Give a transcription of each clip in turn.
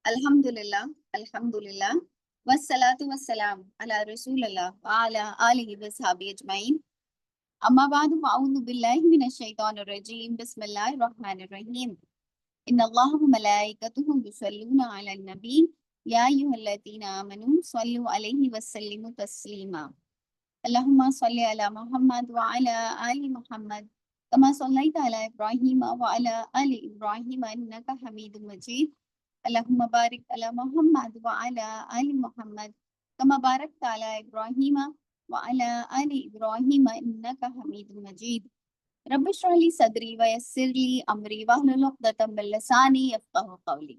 Alhamdulillah, Alhamdulillah, wassalatu wassalam ala Rasulillah wa ala alihi wa sahbihi ajma'in. Amma ba'du fa'udhu billahi minash shaitanir rajim. Bismillahir rahmanir rahim. Inna Allaha wa malaikatahu yusalluna 'alan nabi ya ayyuhalladhina amanu sallu 'alaihi wa sallimu taslima. Allahumma salli ala Muhammad wa ala ali Muhammad kama sallaita ala Ibrahim wa ala ali Ibrahim innaka Hamidum Majid. Allahumma barik ala Muhammad wa ala ali Muhammad kama barakta ala Ibrahim wa ala ali Ibrahim innaka Hamidum Majid. Rabbi shrah li sadri wa yassir li amri wahlul 'uqdatam min lisani yafqahu qawli.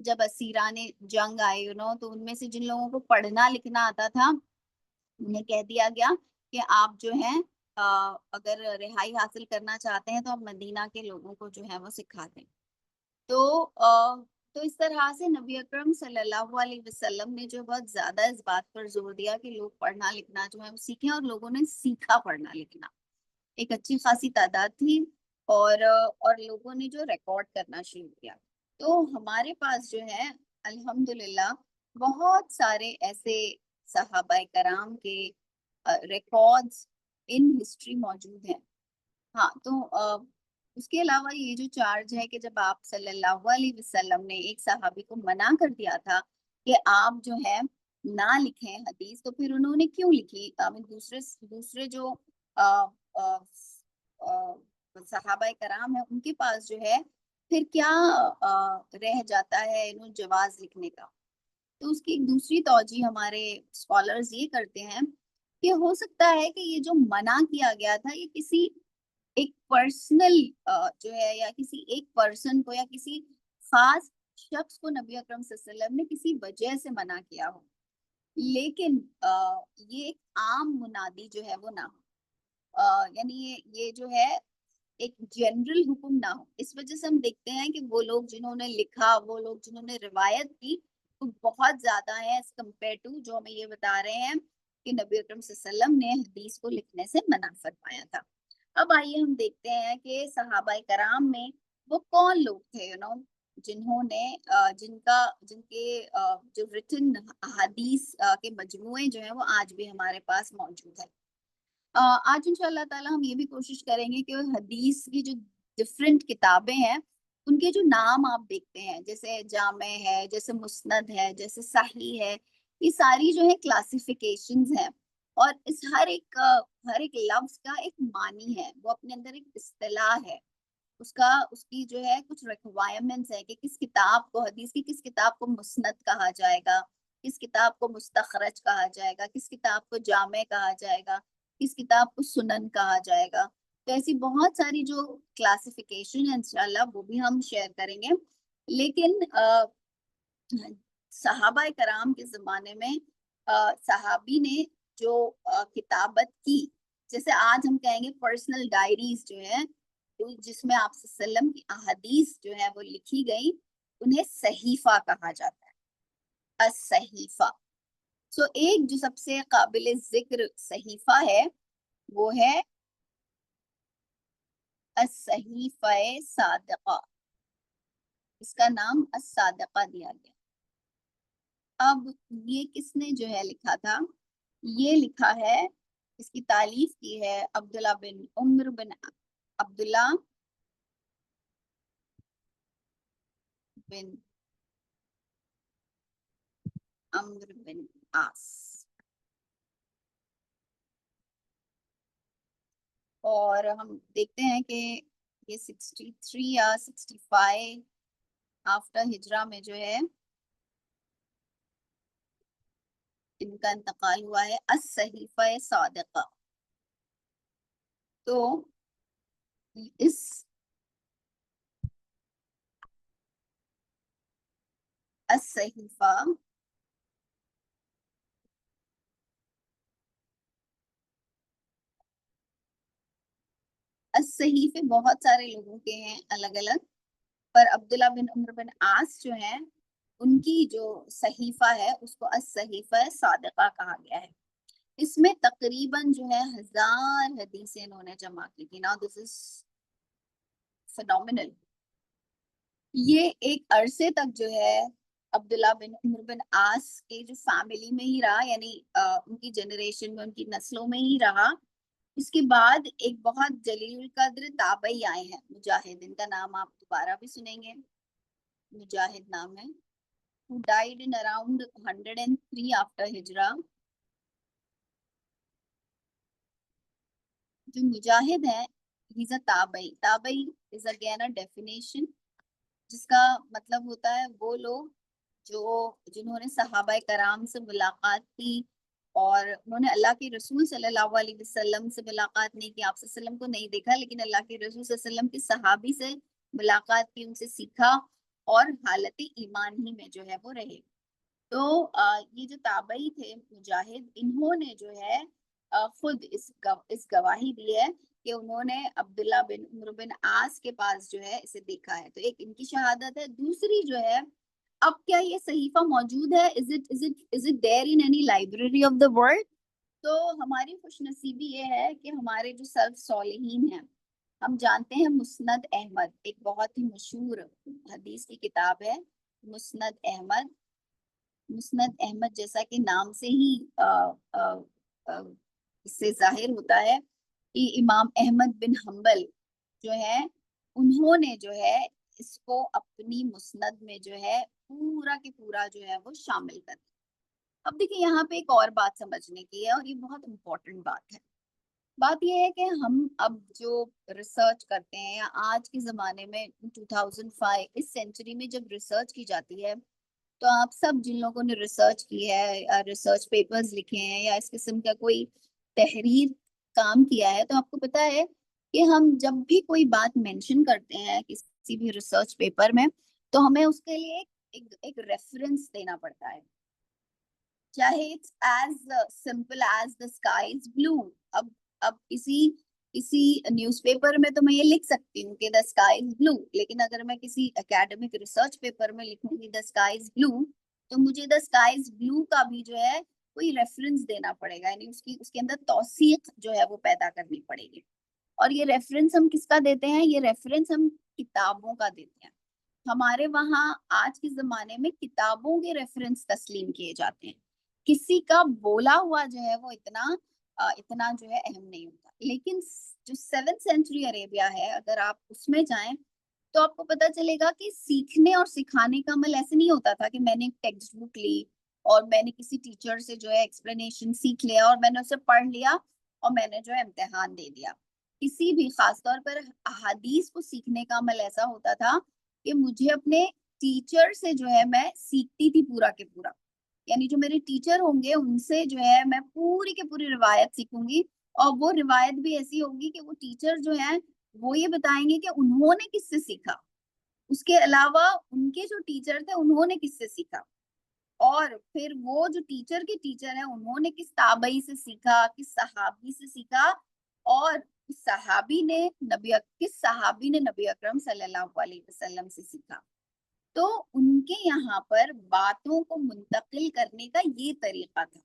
جب اسیران جنگ آئے تو ان میں سے جن لوگوں کو پڑھنا لکھنا آتا تھا انہیں کہہ دیا گیا کہ آپ جو ہیں اگر رہائی حاصل کرنا چاہتے ہیں تو آپ مدینہ کے لوگوں کو جو ہے وہ سکھا دیں. تو تو اس طرح سے نبی اکرم صلی اللہ علیہ وسلم نے جو بہت زیادہ اس بات پر زور دیا کہ لوگ پڑھنا لکھنا جو ہے وہ سیکھیں, اور لوگوں نے سیکھا پڑھنا لکھنا, ایک اچھی خاصی تعداد تھی, اور لوگوں نے جو ریکارڈ کرنا شروع کیا. تو ہمارے پاس جو ہے الحمدللہ بہت سارے ایسے صحابہ کرام کے ریکارڈز ان ہسٹری موجود ہیں. ہاں تو اس کے علاوہ یہ جو چارج ہے کہ جب آپ صلی اللہ علیہ وسلم نے ایک صحابی کو منع کر دیا تھا کہ آپ جو ہے نہ لکھیں حدیث, تو پھر انہوں نے کیوں لکھی؟ دوسرے جو صحابہ کرام ہیں ان کے پاس جو ہے پھر کیا رہ جاتا ہے جواز لکھنے کا. تو اس کی ایک دوسری توجہ ہمارے اسکالرز یہ کرتے ہیں کہ ہو سکتا ہے کہ یہ جو منع کیا گیا تھا یہ کسی ایک پرسنل جو ہے یا کسی ایک پرسن کو یا کسی خاص شخص کو نبی اکرم صلی اللہ علیہ وسلم نے کسی وجہ سے منع کیا ہو, لیکن یہ ایک عام منادی جو ہے وہ نہ ہو, یعنی یہ جو ہے ایک جنرل حکم نہ ہو. اس وجہ سے ہم دیکھتے ہیں کہ وہ لوگ جنہوں نے لکھا, وہ لوگ جنہوں نے روایت کی وہ بہت زیادہ ہیں ایز کمپیئر ٹو جو ہمیں یہ بتا رہے ہیں کہ نبی اکرم صلی اللہ علیہ وسلم نے حدیث کو لکھنے سے منع فرمایا تھا. اب آئیے ہم دیکھتے ہیں کہ صحابہ کرام میں وہ کون لوگ تھے جنہوں نے جن کے جو ریٹن حدیث کے مجموعے جو ہیں وہ آج بھی ہمارے پاس موجود ہے. آج ان شاء اللہ تعالیٰ ہم یہ بھی کوشش کریں گے کہ حدیث کی جو ڈفرینٹ کتابیں ہیں ان کے جو نام آپ دیکھتے ہیں, جیسے جامع ہے, جیسے مسند ہے, جیسے صحیح ہے, یہ ساری جو ہے کلاسیفیکیشنز ہیں, اور اس ہر ایک لفظ کا ایک معنی ہے, وہ اپنے اندر ایک اصطلاح ہے, اس کی جو ہے کچھ ریکوائرمنٹس ہے کہ کس کتاب کو حدیث کی کس کتاب کو مسند کہا جائے گا, کس کتاب کو مستخرج کہا جائے گا, کس کتاب کو جامع کہا جائے گا, کس کتاب کو سنن کہا جائے گا. تو ایسی بہت ساری جو کلاسیفیکیشن ہے انشاءاللہ وہ بھی ہم شیئر کریں گے. لیکن صحابہ کرام کے زمانے میں صحابی نے جو کتابت کی, جیسے آج ہم کہیں گے پرسنل ڈائریز جو ہے جس میں آپ صلی اللہ علیہ وسلم کی احادیث جو ہے وہ لکھی گئی, انہیں صحیفہ کہا جاتا ہے, الصحیفہ. ایک جو سب سے قابل ذکر صحیفہ ہے وہ ہے الصحیفہ صادقہ, اس کا نام الصادقہ دیا گیا. اب یہ کس نے جو ہے لکھا تھا؟ یہ لکھا ہے, اس کی تالیف کی ہے عبداللہ بن عمر بن عبداللہ بن عمر بن عاص, اور ہم دیکھتے ہیں کہ یہ 63 یا 65 آفٹر ہجرہ میں جو ہے ان کا انتقال ہوا ہے. الصحیفہ صادقہ. تو اس الصحیفہ الصحیفے بہت سارے لوگوں کے ہیں الگ الگ, پر عبداللہ بن عمر بن عاص جو ہیں ان کی جو صحیفہ ہے اس کو الصحیفہ صادقہ کہا گیا ہے. اس میں تقریباً جو ہے 1000 حدیثیں انہوں نے جمع کی تھی. Now this is phenomenal. یہ ایک عرصے تک جو ہے عبداللہ بن عمر بن عاص کے جو فیملی میں ہی رہا, یعنی ان کی جنریشن میں ان کی نسلوں میں ہی رہا. اس کے بعد ایک بہت جلیل القدر تابعی آئے ہیں, مجاہد, ان کا نام آپ دوبارہ بھی سنیں گے, مجاہد نام ہے, who died in around 103 after ہجرہ. جو مجاہد ہے he's a تابعی. تابعی is again a definition جس کا مطلب ہوتا ہے وہ لوگ جنہوں نے صحابہ کرام سے ملاقات کی اور انہوں نے اللہ کے رسول صلی اللہ علیہ وسلم سے ملاقات نہیں کی, آپ صلی اللہ علیہ وسلم کو نہیں دیکھا, لیکن اللہ کے رسول صلی اللہ علیہ وسلم کے صحابی سے ملاقات کی, ان سے سیکھا, اور حالت ایمان ہی میں جو ہے وہ رہے. تو یہ جو تابعی تھے مجاہد، انہوں نے جو ہے خود اس گواہی دی ہے کہ انہوں نے عبداللہ بن عمرو بن عاص کے پاس جو ہے اسے دیکھا ہے. تو ایک ان کی شہادت ہے. دوسری جو ہے، اب کیا یہ صحیفہ موجود ہے؟ is it there in any library of the world؟ تو ہماری خوش نصیبی یہ ہے کہ ہمارے جو سلف صالحین ہیں، ہم جانتے ہیں مسند احمد ایک بہت ہی مشہور حدیث کی کتاب ہے. مسند احمد، مسند احمد جیسا کہ نام سے ہی اس سے ظاہر ہوتا ہے کہ امام احمد بن حنبل جو ہے، انہوں نے جو ہے اس کو اپنی مسند میں جو ہے پورا کے پورا جو ہے وہ شامل کر دیا. اب دیکھیں یہاں پہ ایک اور بات سمجھنے کی ہے، اور یہ بہت امپورٹنٹ بات ہے. بات یہ ہے کہ ہم اب جو ریسرچ کرتے ہیں، یا آج کے زمانے میں 2005 اس سینچری میں جب ریسرچ کی جاتی ہے، تو آپ سب جن لوگوں نے ریسرچ کی ہے یا ریسرچ پیپرز لکھے ہیں یا اس قسم کا کوئی تحریر کام کیا ہے، تو آپ کو پتا ہے کہ ہم جب بھی کوئی بات مینشن کرتے ہیں کسی بھی ریسرچ پیپر میں، تو ہمیں اس کے لیے ایک ریفرنس دینا پڑتا ہے، چاہے it's as simple as the sky is blue. اب کسی نیوز پیپر میں تو میں یہ لکھ سکتی ہوں کہ دا اسکائی از بلو، لیکن اگر میں کسی اکیڈمک ریسرچ پیپر میں لکھوں گی دا اسکائی از بلو، تو مجھے دا اسکائی از بلو کا بھی جو ہے کوئی ریفرنس دینا پڑے گا، یعنی اس کے اندر توثیق جو ہے وہ پیدا کرنی پڑے گی. اور یہ ریفرنس ہم کس کا دیتے ہیں؟ یہ ریفرنس ہم کتابوں کا دیتے ہیں. ہمارے وہاں آج کے زمانے میں کتابوں کے ریفرنس تسلیم کیے جاتے ہیں. کسی کا بولا ہوا جو ہے وہ اتنا جو ہے اہم نہیں ہوتا. لیکن جو 7th سینچری عربیہ ہے، اگر آپ اس میں جائیں تو آپ کو پتا چلے گا کہ سیکھنے اور سکھانے کا عمل ایسے نہیں ہوتا تھا کہ میں نے ٹیکسٹ بک لی اور میں نے کسی ٹیچر سے جو ہے ایکسپلینیشن سیکھ لیا اور میں نے اسے پڑھ لیا اور میں نے جو ہے امتحان دے دیا. کسی بھی، خاص طور پر احادیث کو سیکھنے کا عمل ایسا ہوتا تھا کہ مجھے اپنے ٹیچر سے جو ہے میں سیکھتی تھی پورا کے پورا. یعنی جو میرے ٹیچر ہوں گے ان سے جو ہے میں پوری کے پوری روایت سیکھوں گی، اور وہ روایت بھی ایسی ہوگی کہ وہ ٹیچر جو ہے وہ یہ بتائیں گے کہ انہوں نے کس سے سیکھا، اس کے علاوہ ان کے جو ٹیچر تھے انہوں نے کس سے سیکھا، اور پھر وہ جو ٹیچر کے ٹیچر ہیں انہوں نے کس تابعی سے سیکھا، کس صحابی سے سیکھا، اور کس صحابی نے نبی اکرم صلی اللہ علیہ وسلم سے سیکھا. تو ان کے یہاں پر باتوں کو منتقل کرنے کا یہ طریقہ تھا.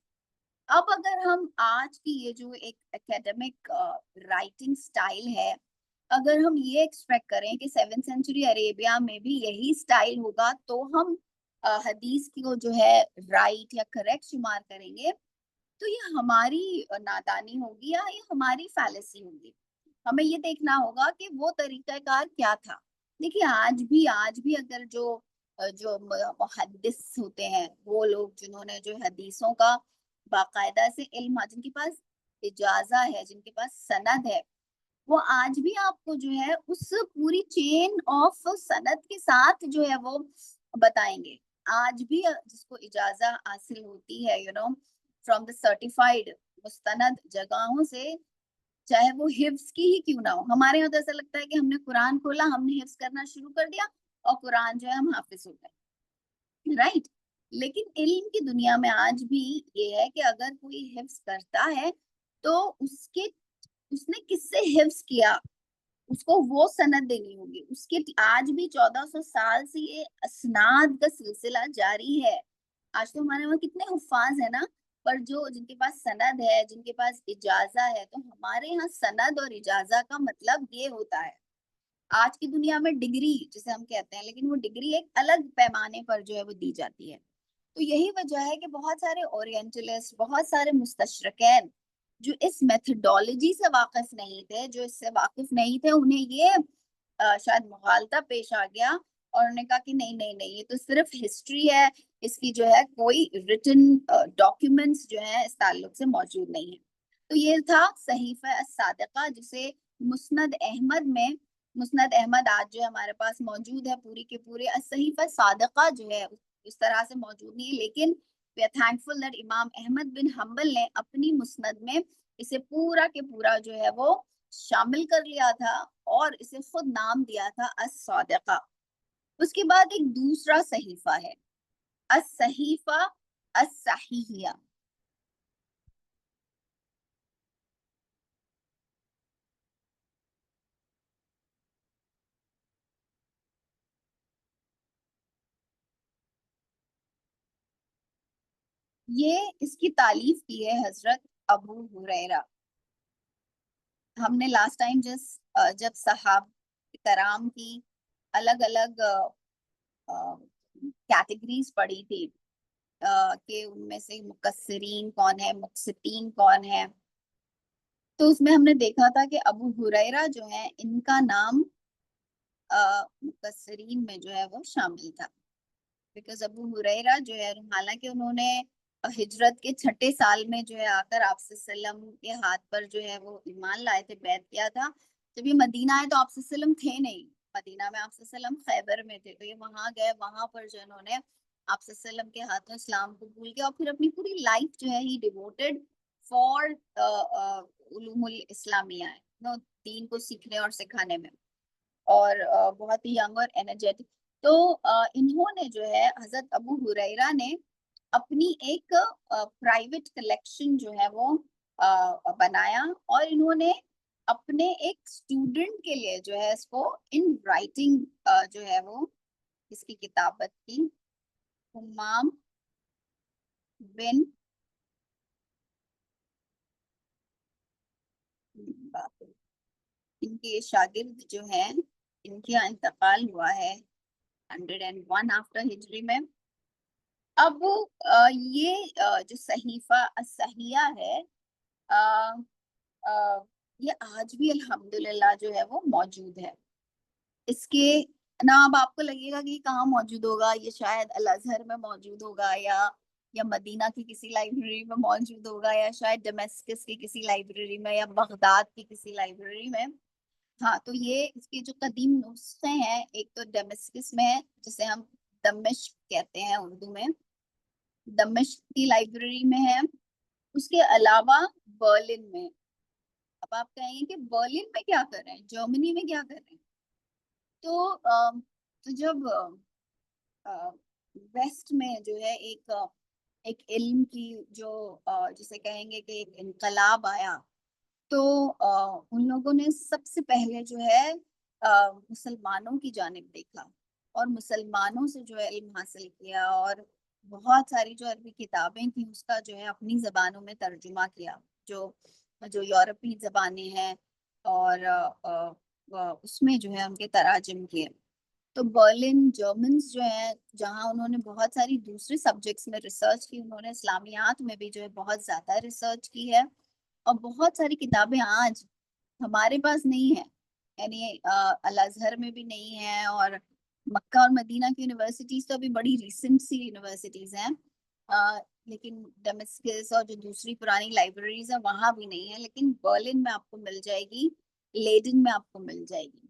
اب اگر ہم آج کی یہ جو ایک اکیڈمک رائٹنگ سٹائل ہے، اگر ہم یہ ایکسپیکٹ کریں کہ 7th سینچری عربیہ میں بھی یہی سٹائل ہوگا تو ہم حدیث کو جو ہے رائٹ یا کریکٹ شمار کریں گے، تو یہ ہماری نادانی ہوگی یا یہ ہماری فیلسی ہوگی. ہمیں یہ دیکھنا ہوگا کہ وہ طریقہ کار کیا تھا. دیکھیے آج بھی اگر جو محدث ہوتے ہیں، وہ لوگ جنہوں نے جو حدیثوں کا باقاعدہ سے علم، جن کے پاس اجازہ ہے، جن کے پاس سند ہے، وہ آج بھی آپ کو جو ہے اس پوری چین آف سند کے ساتھ جو ہے وہ بتائیں گے. آج بھی جس کو اجازہ حاصل ہوتی ہے فرام دا سرٹیفائڈ مستند جگہوں سے، چاہے وہ حفظ کی ہی کیوں نہ ہو. ہمارے یہاں تو ایسا لگتا ہے کہ ہم نے قرآن کھولا، ہم نے حفظ کرنا شروع کر دیا اور قرآن جو ہے ہم حافظ ہو گئے، رائٹ. لیکن علم کی دنیا میں آج بھی یہ ہے کہ اگر کوئی حفظ کرتا ہے تو اس نے کس سے حفظ کیا، اس کو وہ سند دینی ہوگی. اس کے آج بھی 1400 سال سے یہ اسناد کا سلسلہ جاری ہے. آج تو ہمارے وہاں کتنے حفاظ ہیں نا، پر جن کے پاس سند ہے، جن کے پاس اجازہ ہے. تو ہمارے یہاں سند اور اجازہ کا مطلب یہ ہوتا ہے. آج کی دنیا میں ڈگری جسے ہم کہتے ہیں، لیکن وہ ڈگری ایک الگ پیمانے پر جو ہے وہ دی جاتی ہے. تو یہی وجہ ہے کہ بہت سارے اورینٹلسٹ، بہت سارے مستشرقین جو اس میتھڈالوجی سے واقف نہیں تھے، جو اس سے واقف نہیں تھے، انہیں یہ شاید مغالطہ پیش آ گیا اور انہوں نے کہا کہ نہیں یہ تو صرف ہسٹری ہے، اس کی جو ہے کوئی ریٹن ڈاکیومنٹس جو ہے اس تعلق سے موجود نہیں ہے. تو یہ تھا صحیفہ الصادقہ، جسے مسند احمد آج جو ہمارے پاس موجود ہے پوری کے پورے. صحیفہ صادقہ جو ہے اس طرح سے موجود نہیں، لیکن we are thankful that امام احمد بن حنبل نے اپنی مسند میں اسے پورا کے پورا جو ہے وہ شامل کر لیا تھا اور اسے خود نام دیا تھا الصادقہ. اس کے بعد ایک دوسرا صحیفہ ہے الصحیفہ الصحیحیہ. یہ اس کی تالیف کی ہے حضرت ابو ہریرہ. ہم نے لاسٹ ٹائم جب صحابہ کرام کی الگ الگ کیٹیگریز پڑھی تھی کہ ان میں سے مقصرین کون ہے، مقسطین کون ہے، تو اس میں ہم نے دیکھا تھا کہ ابو ہریرہ جو ہے ان کا نام مقصرین میں جو ہے وہ شامل تھا. بیکاز ابو ہریرہ جو ہے حالانکہ انہوں نے ہجرت کے 6 سال میں جو ہے آ کر آپ صلی اللہ علیہ وسلم کے ہاتھ پر جو ہے وہ ایمان لائے تھے، بیعت کیا تھا. جب یہ مدینہ آئے تو آپ صلی اللہ علیہ وسلم تھے نہیں مدینہ میں، آپ صلی اللہ علیہ وسلم خیبر میں تھے. تو یہ وہاں گئے، وہاں پر جو انہوں نے آپ صلی اللہ علیہ وسلم کے ہاتھوں اسلام قبول کیا، اور پھر اپنی پوری لائف جو ہے ہی ڈیووٹیڈ فار علوم الاسلامیہ ہے، دین کو سیکھنے اور سکھانے میں، اور بہت ہی ینگ اور انرجیٹک. تو انہوں نے جو ہے حضرت ابو ہریرہ نے اپنی ایک پرائیویٹ کلیکشن جو ہے وہ بنایا، اور انہوں نے اپنے ایک اسٹوڈنٹ کے لیے جو ہے اس کو ان رائٹنگ جو ہے وہ اس کی کتابت کی. حمام بن ان کے شاگرد جو ہیں ان کا انتقال ہوا ہے 101 آفٹر ہجری میں. اب یہ جو صحیفہ الصحیحہ ہے یہ آج بھی الحمدللہ جو ہے وہ موجود ہے. اس کے نا اب آپ کو لگے گا کہ کہاں موجود ہوگا، یہ شاید الازہر میں موجود ہوگا، یا مدینہ کی کسی لائبریری میں موجود ہوگا، یا شاید ڈمیسکس کی کسی لائبریری میں، یا بغداد کی کسی لائبریری میں. ہاں تو یہ اس کے جو قدیم نسخے ہیں، ایک تو ڈمیسکس میں ہے جسے ہم دمشق کہتے ہیں اردو میں، دمشق کی لائبریری میں ہے. اس کے علاوہ برلن میں. اب آپ کہیں گے کہ برلن میں کیا کر رہے ہیں، جرمنی میں کیا کر رہے ہیں؟ تو جب ویسٹ میں جو ہے ایک علم کی جو جسے کہیں گے کہ ایک انقلاب آیا، تو ان لوگوں نے سب سے پہلے جو ہے مسلمانوں کی جانب دیکھا اور مسلمانوں سے جو ہے علم حاصل کیا، اور بہت ساری جو عربی کتابیں تھیں اس کا جو ہے اپنی زبانوں میں ترجمہ کیا، جو یورپی زبانیں ہیں، اور اس میں جو ہے ان کے تراجم کیے. تو برلن جرمنز جو ہیں جہاں انہوں نے بہت ساری دوسرے سبجیکٹس میں ریسرچ کی، انہوں نے اسلامیات میں بھی جو ہے بہت زیادہ ریسرچ کی ہے، اور بہت ساری کتابیں آج ہمارے پاس نہیں ہیں، یعنی الازہر میں بھی نہیں ہے، اور مکہ اور مدینہ کی یونیورسٹیز تو ابھی بڑی ریسنٹ سی یونیورسٹیز ہیں، لیکن ڈمیسکس اور جو دوسری پرانی لائبریریز ہیں وہاں بھی نہیں ہے. لیکن برلن میں آپ کو مل جائے گی، لیڈن میں آپ کو مل جائے گی.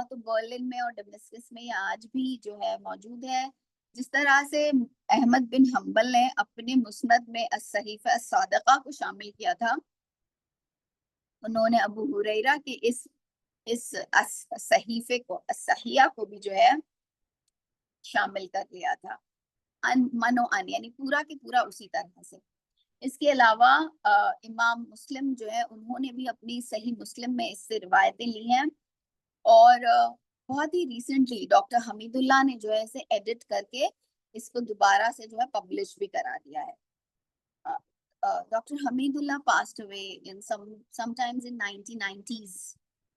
تو برلن میں اور ڈمیسکس میں یہ آج بھی جو ہے موجود ہے. جس طرح سے احمد بن حنبل نے اپنے مسند میں الصحیفہ الصادقہ کو شامل کیا تھا، انہوں نے ابو ہریرہ کے اس صحیفے کو الصحیحہ کو بھی جو ہے شامل کر لیا تھا، منو ان یعنی پورا کی پورا اسی طرح سے. اس کے علاوہ امام مسلم جو ہے انہوں نے بھی اپنی صحیح مسلم میں اس سے روایتیں لی ہیں، اور بہت ہی ریسنٹلی ڈاکٹر حمید اللہ نے جو ہے اسے ایڈٹ کر کے اس کو دوبارہ سے جو ہے پبلش بھی کرا دیا ہے. Doctor Hamidullah passed away in sometimes in 1990s,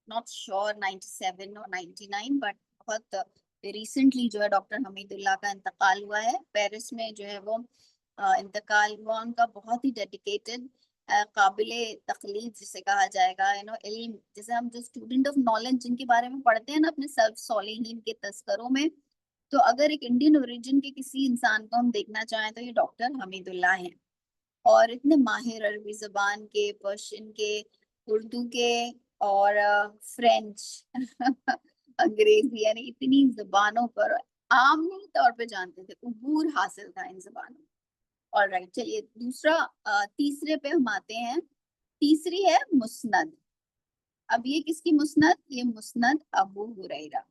not sure 97 or 99, but بہت ریسنٹلی جو ہے ڈاکٹر حمید اللہ کا انتقال ہوا ہے. پیرس میں جو ہے وہ انتقال ہوا ان کا. بہت ہی ڈیڈیکیٹڈ، قابل تقلید جسے کہا جائے گا، علم جیسے ہم جو اسٹوڈنٹ آف نالج جن کے بارے میں پڑھتے ہیں نا اپنے سلف صالحین کے تذکروں میں، تو اگر ایک انڈین اوریجن کے کسی انسان کو ہم دیکھنا چاہیں تو یہ ڈاکٹر حمید اللہ ہیں. اور اتنے ماہر عربی زبان کے، پرشین کے، اردو کے، اور فرینچ انگریزی، یعنی اتنی زبانوں پر عام طور پہ جانتے تھے، عبور حاصل تھا ان زبانوں. اور رائٹ چلیے تیسرے پہ ہم آتے ہیں. تیسری ہے مسند. اب یہ کس کی مسند؟ یہ مسند ابو ہریرہ.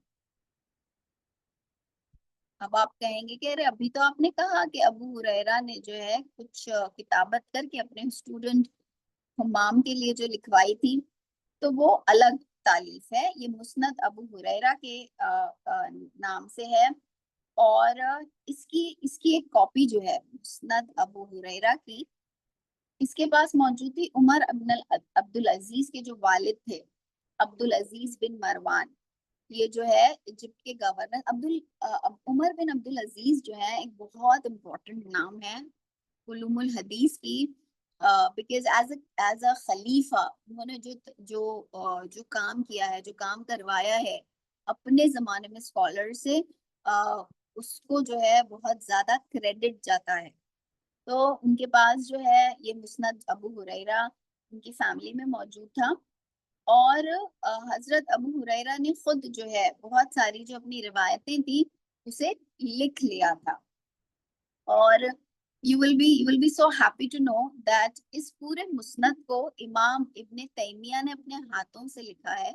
اب آپ کہیں گے کہ ارے ابھی تو آپ نے کہا کہ ابو ہریرہ نے جو ہے کچھ کتابت کر کے اپنے اسٹوڈنٹ حمام کے لیے جو لکھوائی تھی، تو وہ الگ تالیف ہے، یہ مسند ابو ہریرہ کے نام سے ہے، اور اس کی ایک کاپی جو ہے مسند ابو ہریرہ کی، اس کے پاس موجود تھی عمر ابن عبد العزیز کے جو والد تھے، عبد العزیز بن مروان، یہ جو ہے ایجپٹ کے گورنر عمر بن عبد العزیز جو ہے ایک بہت امپورٹنٹ نام ہے علوم الحدیث کی، بیکاز ایز اے خلیفہ انہوں نے جو کام کیا ہے، جو کام کروایا ہے اپنے زمانے میں اسکالر سے، اس کو جو ہے بہت زیادہ کریڈٹ جاتا ہے۔ تو ان کے پاس جو ہے یہ مسند ابو ہریرہ ان کی فیملی میں موجود تھا، اور حضرت ابو ہریرہ نے خود جو ہے بہت ساری جو اپنی روایتیں تھیں اسے لکھ لیا تھا، اور you will be so happy to know that اس پورے مسند کو امام ابن تیمیہ نے اپنے ہاتھوں سے لکھا ہے۔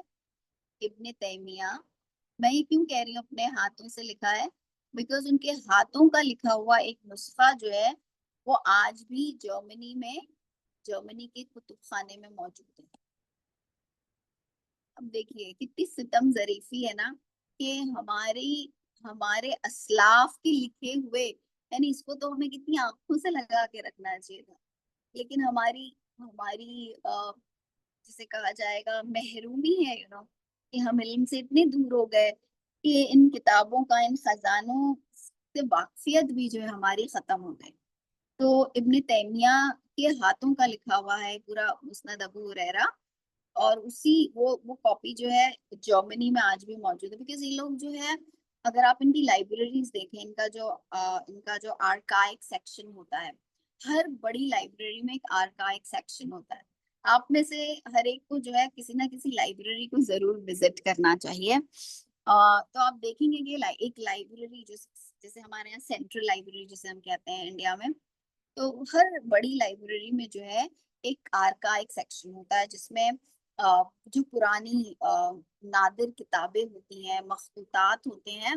ابن تیمیہ، میں یہ کیوں کہہ رہی ہوں اپنے ہاتھوں سے لکھا ہے؟ بیکاز ان کے ہاتھوں کا لکھا ہوا ایک نسخہ جو ہے وہ آج بھی جرمنی کے کتب خانے میں موجود ہے۔ اب دیکھیے کتنی ستم ظریفی ہے نا، کہ ہمارے اسلاف کے لکھے ہوئے، یعنی اس کو تو ہمیں کتنی آنکھوں سے لگا کے رکھنا چاہیے تھا، لیکن ہماری جسے کہا جائے گا محرومی ہے، کہ ہم علم سے اتنے دور ہو گئے کہ ان کتابوں کا، ان خزانوں سے واقفیت بھی جو ہے ہماری ختم ہو گئی۔ تو ابن تیمیہ کے ہاتھوں کا لکھا ہوا ہے پورا مسند ابو ہریرہ، اور وہ کاپی جو ہے جرمنی میں آج بھی موجود ہے، بیکاز یہ لوگ جو ہے، اگر آپ ان کی لائبریریز دیکھیں، ان کا جو آرکائک سیکشن ہوتا ہے، ہر بڑی لائبریری میں ایک آرکائک سیکشن ہوتا ہے، آپ میں سے ہر ایک کو جو ہے کسی نہ کسی لائبریری کو ضرور وزٹ کرنا چاہیے۔ تو آپ دیکھیں گے کہ ایک لائبریری جیسے ہمارے یہاں سینٹرل لائبریری جسے ہم کہتے ہیں انڈیا میں، تو ہر بڑی لائبریری میں جو ہے ایک آرکائک سیکشن ہوتا ہے، جس میں جو پرانی نادر کتابیں ہوتی ہیں، مخطوطات ہوتے ہیں،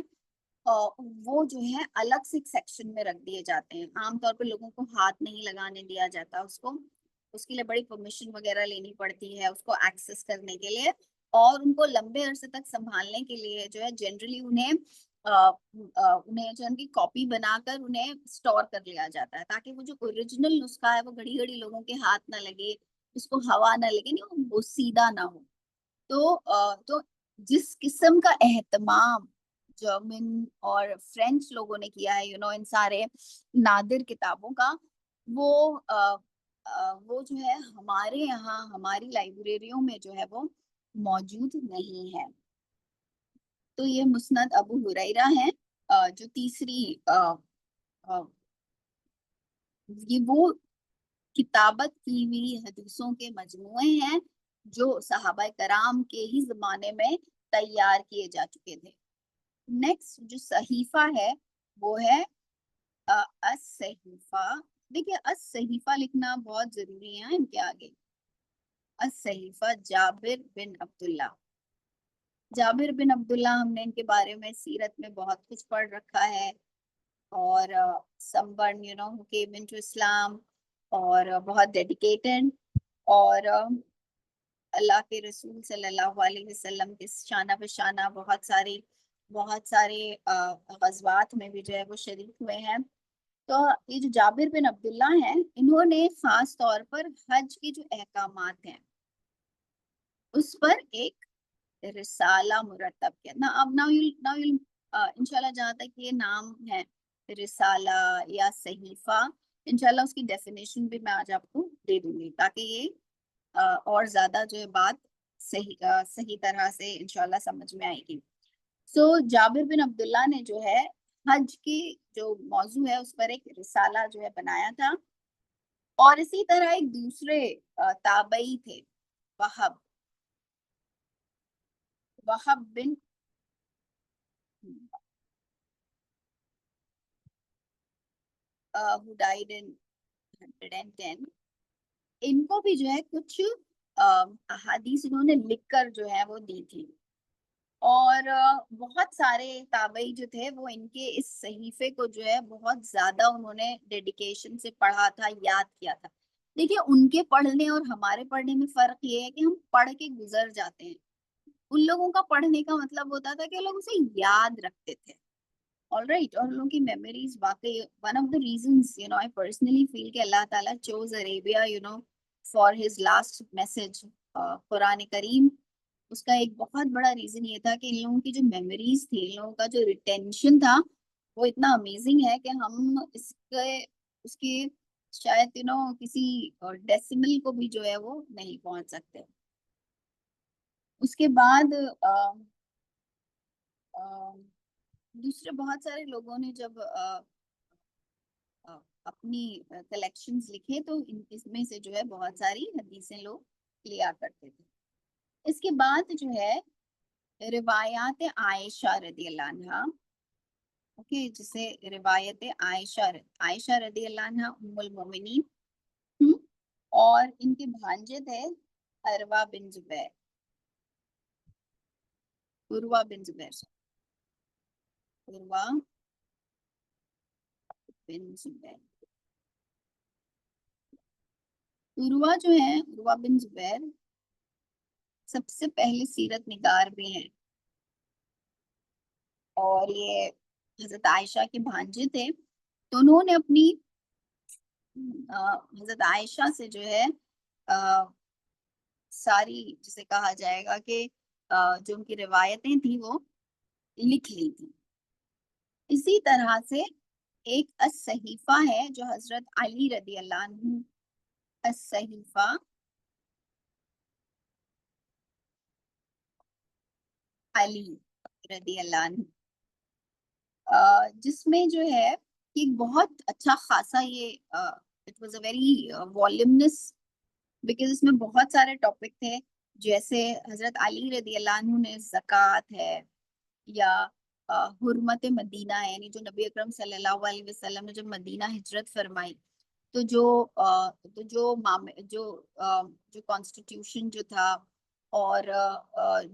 وہ جو ہے الگ سے ایک سیکشن میں رکھ دیے جاتے ہیں۔ عام طور پہ لوگوں کو ہاتھ نہیں لگانے دیا جاتا اس کے لیے بڑی پرمیشن وغیرہ لینی پڑتی ہے اس کو ایکسس کرنے کے لیے، اور ان کو لمبے عرصے تک سنبھالنے کے لیے جو ہے جنرلی انہیں جو ان کی کاپی بنا کر انہیں سٹور کر لیا جاتا ہے، تاکہ وہ جو اوریجنل نسخہ ہے وہ گھڑی گھڑی لوگوں کے ہاتھ نہ لگے، اس کو ہوا نہ لگے، نہیں وہ سیدھا نہ ہو۔ تو جس قسم کا اہتمام جرمن اور فرینچ لوگوں نے کیا ہے ان سارے نادر کتابوں کا، وہ جو ہے ہمارے یہاں ہماری لائبریریوں میں جو ہے وہ موجود نہیں ہے۔ تو یہ مسند ابو ہریرہ ہے، جو تیسری یہ وہ کتابت کی ہوئی حدیثوں کے مجموعے ہیں جو صحابہ کرام کے ہی زمانے میں تیار کیے جا چکے تھے۔ نیکسٹ جو صحیفہ ہے وہ ہے الصحیفہ۔ دیکھیے الصحیفہ لکھنا بہت ضروری ہے ان کے آگے۔ الصحیفہ جابر بن عبداللہ، جابر بن عبداللہ، ہم نے ان کے بارے میں سیرت میں بہت کچھ پڑھ رکھا ہے، اور someone who came into Islam، اور بہت ڈیڈیکیٹڈ، اور اللہ کے رسول صلی اللہ علیہ وسلم کے شانہ بہ شانہ بہت سارے غزوات میں بھی جو ہے وہ شریک ہوئے ہیں۔ تو یہ جو جابر بن عبداللہ ہیں، انہوں نے خاص طور پر حج کے جو احکامات ہیں اس پر ایک رسالہ مرتب کیا نا۔ اب انشاءاللہ جہاں تک یہ نام ہے رسالہ یا صحیفہ، انشاءاللہ اس کی ڈیفینیشن بھی میں آج آپ کو دے دوں گی، تاکہ یہ اور زیادہ جو ہے بات صحیح طرح سے انشاءاللہ سمجھ میں آئے گی۔ سو جابر بن عبداللہ نے جو ہے حج کی جو موضوع ہے اس پر ایک رسالہ جو ہے بنایا تھا، اور اسی طرح ایک دوسرے تابعی تھے، وہب بن who died in 110، ان کو بھی جو ہے کچھ احادیث انہوں نے لکھ کر جو ہے وہ دی تھی، اور بہت سارے تابعی جو تھے وہ ان کے اس صحیفے کو جو ہے بہت زیادہ انہوں نے ڈیڈیکیشن سے پڑھا تھا، یاد کیا تھا. دیکھیے ان کے پڑھنے اور ہمارے پڑھنے میں فرق یہ ہے کہ ہم پڑھ کے گزر جاتے ہیں. ان لوگوں کا پڑھنے کا مطلب ہوتا تھا کہ لوگ اسے یاد رکھتے تھے. All right, اور ان لوگوں کی میموریز واقعی one of the reasons, I personally feel کہ اللہ تعالیٰ chose Arabia, for his last message, قرآن کریم. اس کا ایک بہت بڑا ریزن یہ تھا کہ ان لوگوں کی جو میموریز تھی، ان لوگوں کا جو ریٹینشن تھا وہ اتنا امیزنگ ہے کہ ہم اس کے شاید کسی ڈیسیمل کو بھی جو ہے وہ نہیں پہنچ سکتے. اس کے بعد دوسرے بہت سارے لوگوں نے جب اپنی کلیکشنز لکھے تو اس میں سے جو ہے بہت ساری حدیثیں لوگ لیا کرتے تھے. اس کے بعد جو ہے روایات عائشہ رضی اللہ عنہا، اوکے، جسے روایت عائشہ رضی اللہ عنہا ام المومنین، اور ان کے بھانجے تھے عروہ بن زبیر. عروہ بن زبیر عروہ جو ہے، عروہ بن زبیر سب سے پہلے سیرت نگار بھی ہیں، اور یہ حضرت عائشہ کے بھانجے تھے. تو انہوں نے اپنی حضرت عائشہ سے جو ہے ساری، جسے کہا جائے گا کہ جو ان کی روایتیں تھیں وہ لکھ لی تھی. اسی طرح سے ایک الصحیفہ ہے جو حضرت علی رضی اللہ عنہ، الصحیفہ علی رضی اللہ عنہ، جس میں جو ہے ایک بہت اچھا خاصا یہ it was a very voluminous, because اس میں بہت سارے ٹاپک تھے، جیسے حضرت علی رضی اللہ عنہ نے زکوٰۃ ہے، یا حرمت مدینہ ہے، یعنی جو نبی اکرم صلی اللہ علیہ وسلم نے جب مدینہ ہجرت فرمائی تو جو کانسٹیٹیوشن جو تھا اور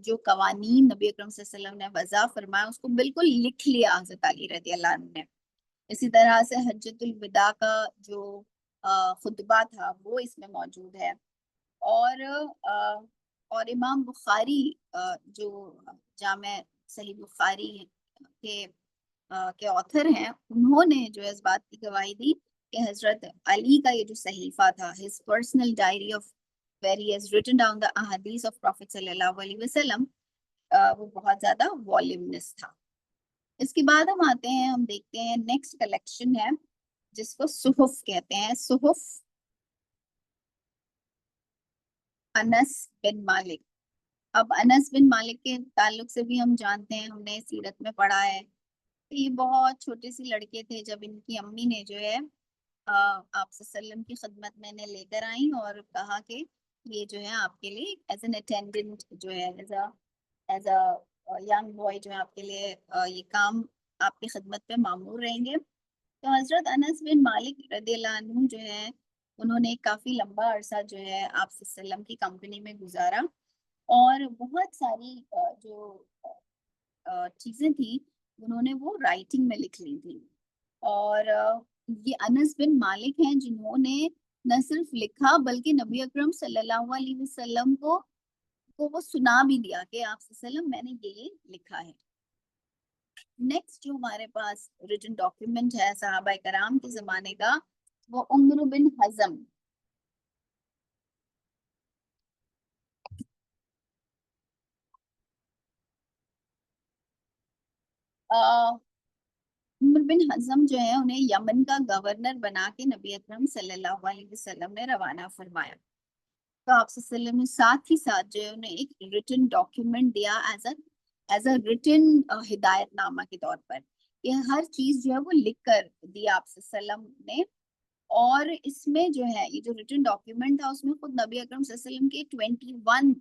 جو قوانین نبی اکرم صلی اللہ علیہ وسلم نے وضع فرمایا اس کو بالکل لکھ لیا حضرت علی رضی اللہ عنہ نے. اسی طرح سے حجۃ الوداع کا جو خطبہ تھا وہ اس میں موجود ہے. اور امام بخاری جو جامع صحیح بخاری کے آتھر ہیں، انہوں نے جو اس بات کی گواہی دی کہ حضرت علی کا یہ جو صحیفہ تھا، his personal diary of where he has written down the ahadith of Prophet صلی اللہ علیہ وسلم، وہ بہت زیادہ والیومنس تھا. اس کے بعد ہم آتے ہیں، ہم دیکھتے ہیں نیکسٹ کلیکشن ہے جس کو صحف کہتے ہیں. صحف انس بن مالک. اب انس بن مالک کے تعلق سے بھی ہم جانتے ہیں، ہم نے سیرت میں پڑھا ہے، یہ بہت چھوٹے سی لڑکے تھے جب ان کی امی نے جو ہے آپ صلی اللہ علیہ وسلم کی خدمت میں نے لے کر آئیں اور کہا کہ یہ جو ہے آپ کے لیے ایز این اٹینڈنٹ جو ہے ایز اے ینگ بوائے جو ہے آپ کے لیے یہ کام آپ کی خدمت پہ معمور رہیں گے. تو حضرت انس بن مالک رضی اللہ عنہ جو ہے انہوں نے کافی لمبا عرصہ جو ہے آپ صلی اللہ علیہ وسلم کی کمپنی میں گزارا، اور بہت ساری جو چیزیں تھیں انہوں نے وہ رائٹنگ میں لکھ لی تھی. اور یہ انس بن مالک ہیں جنہوں نے نہ صرف لکھا بلکہ نبی اکرم صلی اللہ علیہ وسلم کو وہ سنا بھی دیا کہ آپ صلی اللہ علیہ وسلم میں نے یہ لکھا ہے. نیکسٹ جو ہمارے پاس ریٹن ڈاکیومنٹ ہے صحابہ کرام کے زمانے کا، وہ عمرو بن حزم. عمر بن حزم جو ہے انہیں یمن کا گورنر بنا کے نبی اکرم صلی اللہ علیہ وسلم نے روانہ فرمایا. تو آپ صلی اللہ علیہ وسلم نے ساتھ ہی ساتھ جو ہے انہیں ایک ریٹن ڈاکیومنٹ دیا ایز اے ریٹن ہدایت نامہ کے طور پر، یہ ہر چیز جو ہے وہ لکھ کر دیا آپ صلی اللہ علیہ وسلم نے. اور اس میں جو ہے یہ جو ریٹن ڈاکیومنٹ تھا اس میں خود نبی اکرم صلی اللہ علیہ وسلم کے 21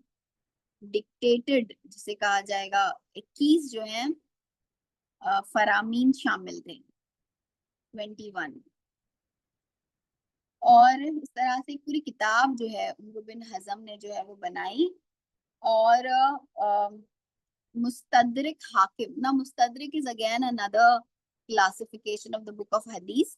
ڈکٹیٹڈ جسے کہا جائے گا 21 جو ہیں فرامین شامل تھے، 21. اور اس طرح سے پوری کتاب جو ہے عمرو بن حزم نے جو ہے وہ بنائی. اور Mustadrik Hakim. Now Mustadrik is again another classification of the book of Hadith.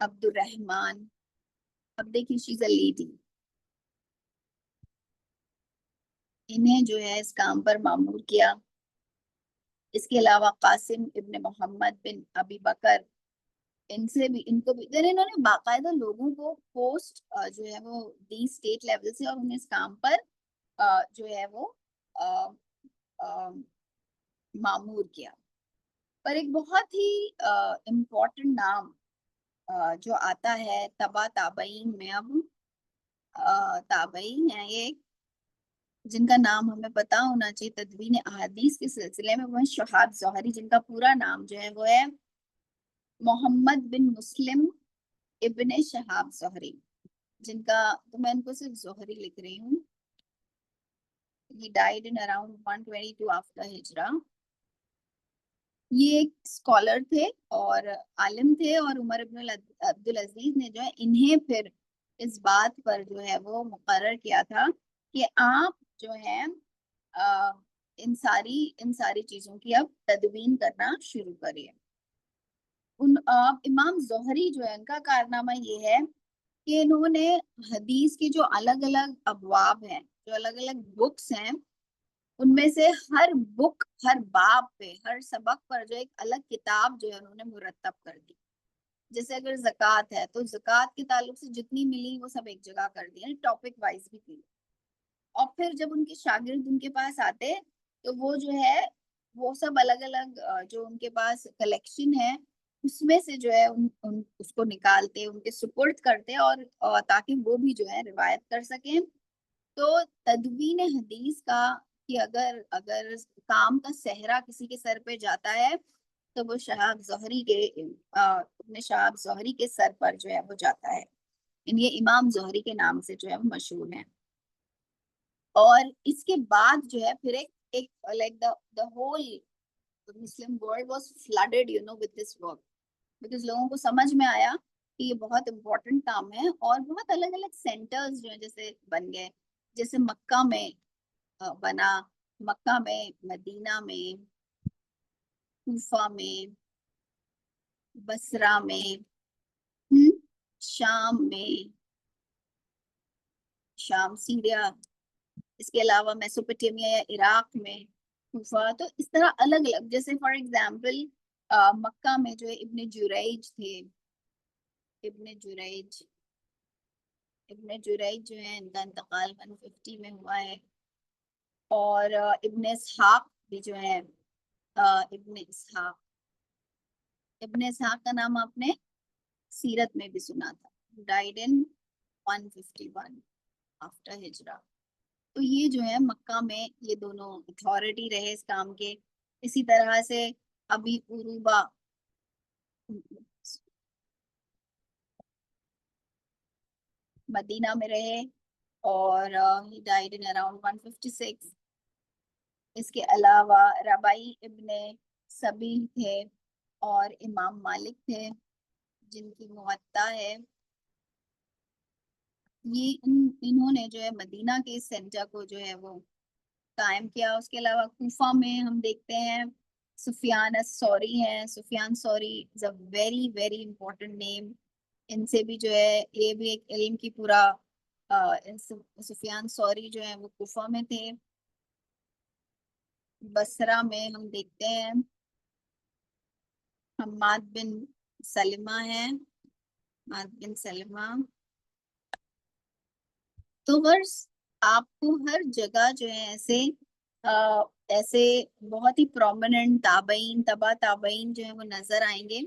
عبد الرحمن. اب دیکھیے شیز اے لیڈی. انہیں جو ہے اس کام پر معمور کیا. اس کے علاوہ قاسم ابن محمد بن ابی بکر، ان کو بھی انہوں نے باقاعدہ لوگوں کو پوسٹ جو ہے وہ دی اسٹیٹ لیول سے، اور انہیں اس کام پر جو ہے وہ معمور کیا. پر ایک بہت ہی امپورٹنٹ نام جو آتا ہے تبا تابعین میں. اب تابعین ہیں یہ، جن کا نام ہمیں پتا ہونا چاہیے تدوین احادیث کے سلسلے میں، وہ ہیں شہاب ظہری، جن کا پورا نام جو ہے وہ ہے محمد بن مسلم ابن شہاب ظہری، جن کا تو میں ان کو صرف ظہری لکھ رہی ہوں. He died in around 122 after ہجرہ. یہ ایک اسکالر تھے اور عالم تھے، اور عمر ابن عبدالعزیز نے جو ہے انہیں پھر اس بات پر جو ہے وہ مقرر کیا تھا کہ آپ جو ہے ان ساری چیزوں کی اب تدوین کرنا شروع کریے. امام ظہری جو ہے ان کا کارنامہ یہ ہے کہ انہوں نے حدیث کی جو الگ الگ ابواب ہیں، جو الگ الگ بکس ہیں، ان میں سے ہر بک، ہر باب پہ، ہر سبق پر جو ایک الگ کتاب جو ہے انہوں نے مرتب کر دی. جیسے اگر زکوٰۃ ہے تو زکوٰۃ کے تعلق سے جتنی ملی وہ سب ایک جگہ کر دی، ٹاپک وائز بھی کی. اور پھر جب ان کے شاگرد ان کے پاس آتے تو وہ جو ہے وہ سب الگ الگ جو ان کے پاس کلیکشن ہے اس میں سے جو ہے اس کو نکالتے، ان کے سپرد کرتے، اور تاکہ وہ بھی جو ہے روایت کر سکیں. تو تدوین حدیث کا کہ اگر کام کا صحرا کسی کے سر پہ جاتا ہے تو وہ شہاب ظہری کے ابن شہاب ظہری کے سر پر جو ہے وہ جاتا ہے. یہ امام ظہری کے نام سے جو ہے وہ مشہور ہیں. اور اس کے بعد جو ہے پھر ایک like the whole Muslim world was flooded with this work, because لوگوں کو سمجھ میں آیا کہ یہ بہت امپورٹنٹ کام ہے، اور بہت الگ الگ سینٹرز جو ہیں جیسے بن گئے. جیسے مکہ میں بنا، مکہ میں، مدینہ میں، کوفہ میں، بصرہ میں، شام میں، شام سیریا، اس کے علاوہ میسوپوٹیمیا یا عراق میں کوفہ. تو اس طرح الگ الگ، جیسے فار ایگزامپل مکہ میں جو ہے ابن جریج تھے. ابن جریج جو ہے ان کا انتقال 150 میں ہوا ہے. اور ابن اسحاق بھی جو ہے، ابن اسحاق کا نام آپ نے سیرت میں بھی سنا تھا. ڈائیڈ ان 151 آفٹر ہجرہ. تو یہ جو ہے مکہ میں یہ دونوں اتھارٹی رہے اس کام کے. اسی طرح سے ابی عروبہ مدینہ میں رہے، اور he died in around 156. اس کے علاوہ ربائی ابن سبی تھے، اور امام مالک تھے جن کی موطا ہے. یہ انہوں نے جو ہے مدینہ کے سینٹر کو جو ہے وہ قائم کیا. اس کے علاوہ کوفہ میں ہم دیکھتے ہیں سفیان الثوری ہیں. Sufyan Thawri is a very very important name. ان سے بھی جو ہے یہ بھی ایک علم کی پورا سفیان ثوری جو ہے وہ کوفہ میں تھے. بصرہ میں ہم دیکھتے ہیں حماد بن سلمہ ہیں. حماد بن سلمہ. تو غرض آپ کو ہر جگہ جو ہے ایسے بہت ہی پرومیننٹ تابعین، تبا تابعین جو ہے وہ نظر آئیں گے،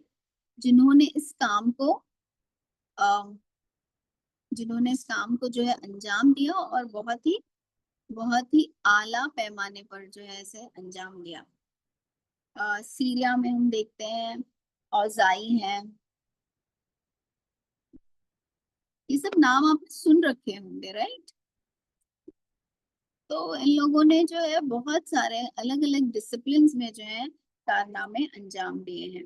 جنہوں نے اس کام کو جو ہے انجام دیا، اور بہت ہی اعلیٰ پیمانے پر جو ہے اسے انجام دیا. سیریا میں ہم دیکھتے ہیں اوزائی ہیں. یہ سب نام آپ نے سن رکھے ہوں گے، رائٹ؟ تو ان لوگوں نے جو ہے بہت سارے الگ الگ ڈسپلنز میں جو ہے کارنامے انجام دیے ہیں.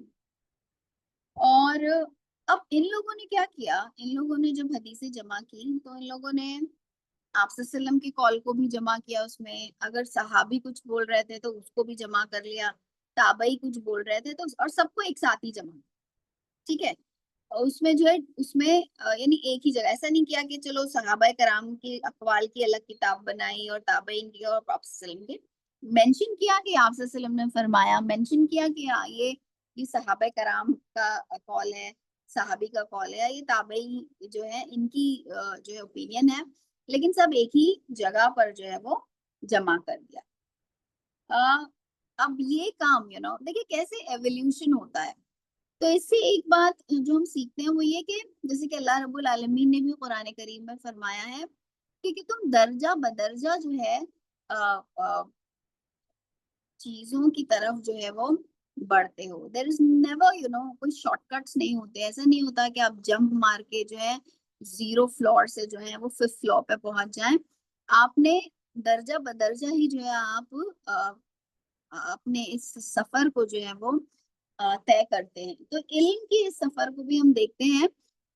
اور اب ان لوگوں نے کیا کیا؟ ان لوگوں نے جب حدیثیں جمع کی تو ان لوگوں نے آپ صلی اللہ علیہ وسلم کی کال کو بھی جمع کیا. اس میں اگر صحابی کچھ بول رہے تھے تو اس کو بھی جمع کر لیا، تابعی کچھ بول رہے تھے تو اور سب کو ایک ساتھ ہی جمع. ٹھیک ہے. اس میں جو ہے اس میں یعنی ایک ہی جگہ ایسا نہیں کیا کہ چلو صحابہ کرام کی اقوال کی الگ کتاب بنائی اور تابعین کی اور آپ صلی اللہ علیہ وسلم کی مینشن کیا کہ آپ صلی اللہ علیہ وسلم نے فرمایا, مینشن کیا کہ یہ صحابہ کرام کا قول ہے, صحابی کا قول ہے, یہ تابعی جو ہے ان کی جو ہے اوپینین ہے, لیکن سب ایک ہی جگہ پر جو ہے وہ جمع کر دیا. اب یہ کام دیکھیں کیسے ایولیوشن ہوتا ہے. تو اس سے ایک بات جو ہم سیکھتے ہیں وہ یہ کہ جیسے کہ اللہ رب العالمین نے بھی قرآن کریم میں فرمایا ہے کہ تم درجہ بدرجہ جو ہے چیزوں کی طرف جو ہے وہ بڑھتے ہو. دیر از نیور کوئی شارٹ کٹس نہیں ہوتے. ایسا نہیں ہوتا کہ آپ جمپ مار کے جو ہے 0 فلور سے جو ہے وہ 5th فلور پہ پہنچ جائیں. آپ نے درجہ بدرجہ ہی جو ہے آپ اپنے اس سفر کو جو ہے وہ طے کرتے ہیں. تو علم کی اس سفر کو بھی ہم دیکھتے ہیں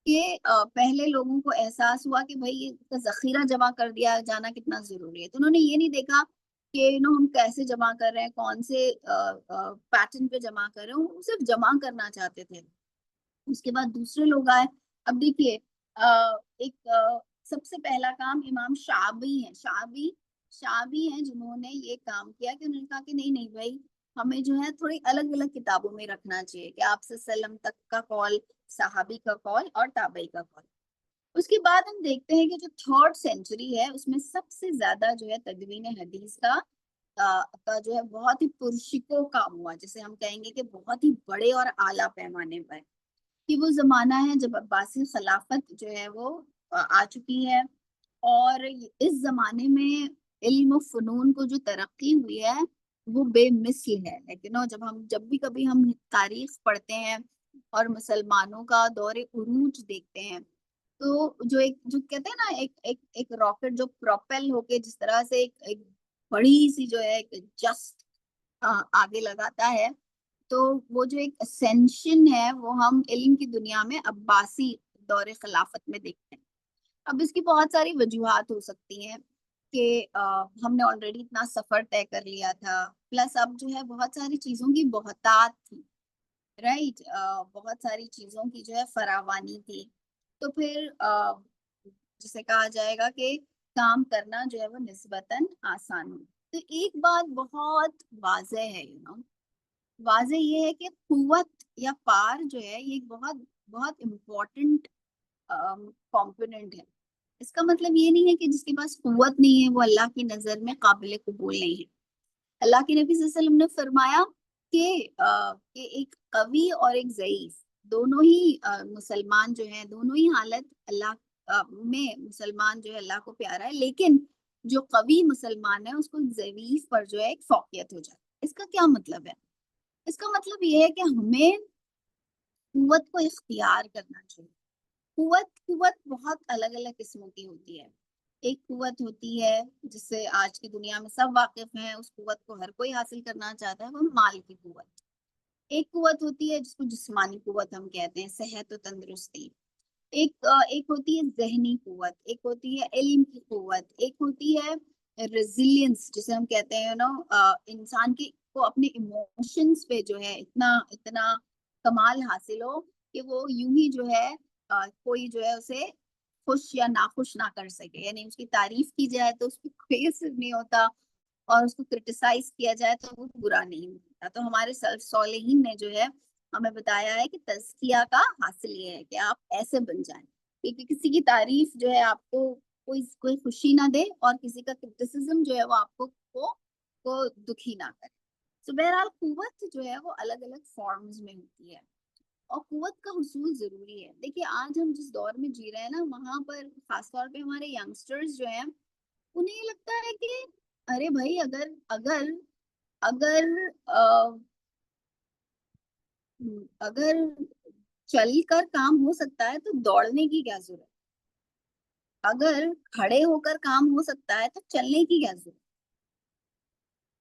کہ پہلے لوگوں کو احساس ہوا کہ بھائی اس کا ذخیرہ جمع کر دیا جانا کتنا ضروری ہے. تو انہوں نے یہ نہیں دیکھا کہ ہم کیسے جمع کر رہے ہیں, کون سے پیٹرن پہ جمع کر رہے ہیں, وہ صرف جمع کرنا چاہتے تھے. اس کے بعد دوسرے لوگ آئے. اب دیکھیے ایک سب سے پہلا کام امام شعبی ہیں, شعبی ہیں جنہوں نے یہ کام کیا کہ انہوں نے کہا کہ نہیں بھائی ہمیں جو ہے تھوڑی الگ الگ کتابوں میں رکھنا چاہیے کہ آپ صلی اللہ علیہ وسلم تک کا قول, صحابی کا قول اور تابعی کا قول. اس کے بعد ہم دیکھتے ہیں کہ جو 3rd سینچری ہے اس میں سب سے زیادہ جو ہے تدوین حدیث کا جو ہے بہت ہی پرشکو کام ہوا, جسے ہم کہیں گے کہ بہت ہی بڑے اور اعلیٰ پیمانے پر, کہ وہ زمانہ ہے جب عباسی خلافت جو ہے وہ آ چکی ہے. اور اس زمانے میں علم و فنون کو جو ترقی ہوئی ہے وہ بے مثل ہے. لیکن جب بھی کبھی ہم تاریخ پڑھتے ہیں اور مسلمانوں کا دور عروج دیکھتے ہیں تو جو کہتے ہیں نا ایک راکٹ جو پروپیل ہو کے جس طرح سے ایک بڑی سی جو ہے جسٹ آگے لگاتا ہے, تو وہ جو ایک اسینشن ہے وہ ہم علم کی دنیا میں عباسی دور خلافت میں دیکھتے ہیں. اب اس کی بہت ساری وجوہات ہو سکتی ہیں کہ ہم نے آلریڈی اتنا سفر طے کر لیا تھا, پلس اب جو ہے بہت ساری چیزوں کی بہتات تھی, رائٹ, بہت ساری چیزوں کی جو ہے فراوانی تھی. تو پھر جسے کہا جائے گا کہ کام کرنا جو ہے وہ نسبتاً آسان ہو. تو ایک بات بہت واضح ہے واضح یہ ہے کہ قوت یا پار جو ہے یہ ایک بہت بہت امپورٹنٹ کمپوننٹ ہے. اس کا مطلب یہ نہیں ہے کہ جس کے پاس قوت نہیں ہے وہ اللہ کی نظر میں قابل قبول نہیں ہے. اللہ کے نبی صلی اللہ علیہ وسلم نے فرمایا کہ ایک قوی اور ایک ضعیف دونوں ہی مسلمان جو ہیں, دونوں ہی حالت اللہ میں مسلمان جو ہے اللہ کو پیارا ہے, لیکن جو قوی مسلمان ہے اس کو ضعیف پر جو ہے ایک فوقیت ہو جاتی ہے. اس کا کیا مطلب ہے؟ اس کا مطلب یہ ہے کہ ہمیں قوت کو اختیار کرنا چاہیے. قوت بہت الگ الگ قسموں کی ہوتی ہے. ایک قوت ہوتی ہے جس سے آج کی دنیا میں سب واقف ہیں, اس قوت کو ہر کوئی حاصل کرنا چاہتا ہے, وہ مال کی قوت. ایک قوت ہوتی ہے جس کو جسمانی قوت ہم کہتے ہیں, صحت و تندرستی. ایک ہوتی ہے ذہنی قوت, ایک ہوتی ہے علم کی قوت, ایک ہوتی ہے ریزیلینس جسے ہم کہتے ہیں انسان کو اپنے ایموشنز پہ جو ہے اتنا کمال حاصل ہو کہ وہ یوں ہی جو ہے کوئی جو ہے اسے خوش یا ناخوش نہ کر سکے. یعنی اس کی تعریف کی جائے تو اس پہ کوئی اثر نہیں ہوتا, اور اس کو کرٹیسائز کیا جائے تو وہ برا نہیں ہوتا. تو ہمارے سلف صالحین نے جو ہے ہمیں بتایا ہے کہ تزکیہ کا حاصل یہ ہے کہ آپ ایسے بن جائیں, کیونکہ کسی کی تعریف جو ہے آپ کو کوئی خوشی نہ دے اور کسی کا کرٹیسزم جو ہے وہ آپ کو دکھی نہ کرے. تو بہرحال قوت جو ہے وہ الگ الگ فارمز میں ہوتی ہے اور قوت کا حصول ضروری ہے. دیکھیے آج ہم جس دور میں جی رہے ہیں نا, وہاں پر خاص طور پہ ہمارے ینگسٹرز جو ہیں انہیں یہ لگتا ہے کہ ارے بھائی اگر چل کر کام ہو سکتا ہے تو دوڑنے کی کیا ضرورت, اگر کھڑے ہو کر کام ہو سکتا ہے تو چلنے کی کیا ضرورت,